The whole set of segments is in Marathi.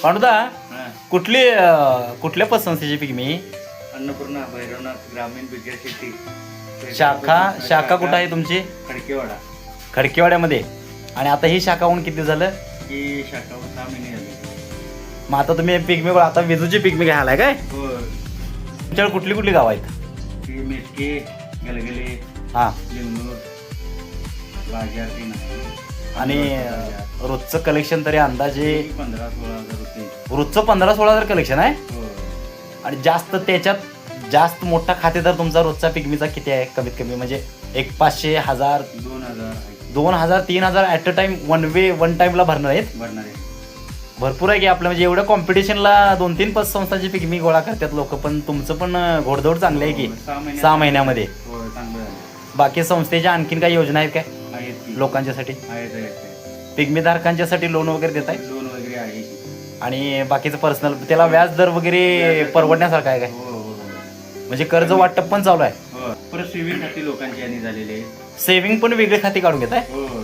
पांडुदा हा. कुठल्या पतसंस्थेची पिगमी? अन्नपूर्णा भैरवनाथ ग्रामीण बिगर शेती शाखा कुठं आहे तुमची? खडकेवाडा. खडकेवाड्यामध्ये. आणि आता ही शाखा होऊन किती झालं? ही शाखा 6 महिने झाले. मग आता तुम्ही पिगमी आता विजूची पिगमी घ्यायला काय? हो. तुमच्याकडे कुठली गाव आहेत? ही मेटके, गलगले, हां. लिंगनूर, बाजार 3 आणि रोजचं कलेक्शन तरी अंदाजे 15-16 हजार रुपये. रोजचं 15-16 हजार कलेक्शन आहे. हो. आणि त्याच्यात जास्त मोठा खातेदार तुमचा रोजचा पिगमीचा किती आहे? कमीत कमी म्हणजे 500, 1000, 2000, 3000 ॲट अ टाइम वन टाइमला भरणार आहेत? भरणार आहे. भरपूर आहे की आपलं. म्हणजे एवढ्या कॉम्पिटिशनला 2-3 पतसंस्थांची पिगमी गोळा करतात लोक, पण तुमचं पण घोडदौड चांगली आहे की 6 महिन्यामध्ये. हो, चांगलं झालं. बाकी संस्थेच्या आणखीन काही योजना आहेत काय आहेत की. लोकांच्यासाठी? आहेत. पिगमी धारकांच्यासाठी लोन वगैरे देत आहे? लोन वगैरे आहे. आणि बाकीचं पर्सनल त्याला व्याज दर वगैरे परवडण्यासारखं आहे काय? हो. म्हणजे कर्ज वाटप पण चालू आहे? हो. परत सेव्हिंग खाती लोकांची आणि झालेली आहे. सेव्हिंग पण वेगळी खाती काढून घेत आहे? हो.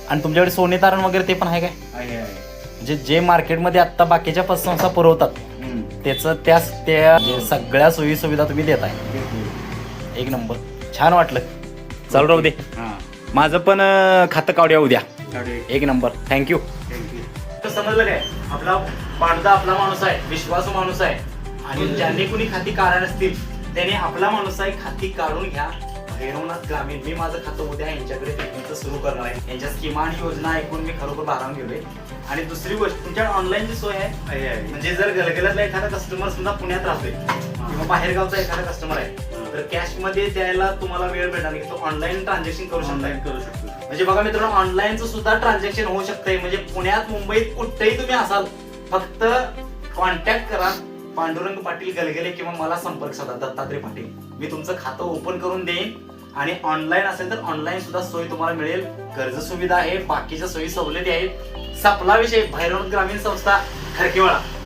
आणि तुमच्याकडे सोने तारण वगैरे ते पण आहे काय? आहे. म्हणजे जे मार्केटमध्ये आता बाकीच्या पतसंस्था पुरवतात त्याचं त्या म्हणजे सगळ्या सोयी सुविधा तुम्ही देत आहे. एक नंबर. छान वाटलं. चालू राहू दे. माझं पण खातं काढूया उद्या. एक नंबर. थँक्यू. समजलं काय? आपला पांडुदा आपला माणूस आहे, विश्वासू माणूस आहे. आणि ज्यांनी कुणी खाती काढणार असतील त्याने आपला माणूस आहे, खाती काढून घ्या. भैरवनाथ ग्रामीण. मी माझं खातं उद्या यांच्याकडे पिगमीचं सुरू करणार आहे. यांच्या स्कीमा आणि योजना ऐकून मी खरोखर भारावून गेलोय. आणि दुसरी गोष्ट, तुमच्याकडे ऑनलाईनची सोय आहे? म्हणजे जर गलगल्यातला एखादा कस्टमर सुद्धा पुण्यात राहतोय किंवा बाहेरगावचा एखादा कस्टमर आहे तर कॅश मध्ये द्यायला तुम्हाला वेळ भेटणार नाही, तो ऑनलाईन ट्रान्झॅक्शन करू शकतो. म्हणजे बघा मित्रांनो, ऑनलाईनचं सुद्धा ट्रान्झॅक्शन होऊ शकतंय. म्हणजे पुण्यात, मुंबईत कुठेही तुम्ही असाल, फक्त कॉन्टॅक्ट करा. पांडुरंग पाटील गलगले किंवा मला संपर्क साधा, दत्तात्रय पाटील. मी तुमचं खातं ओपन करून देईन. आणि ऑनलाईन असेल तर ऑनलाईन सुद्धा सोय तुम्हाला मिळेल. कर्ज सुविधा आहे, बाकीच्या सोयी सवलती आहेत. सपला विषय. भैरवनाथ ग्रामीण संस्था, खडकेवाडा.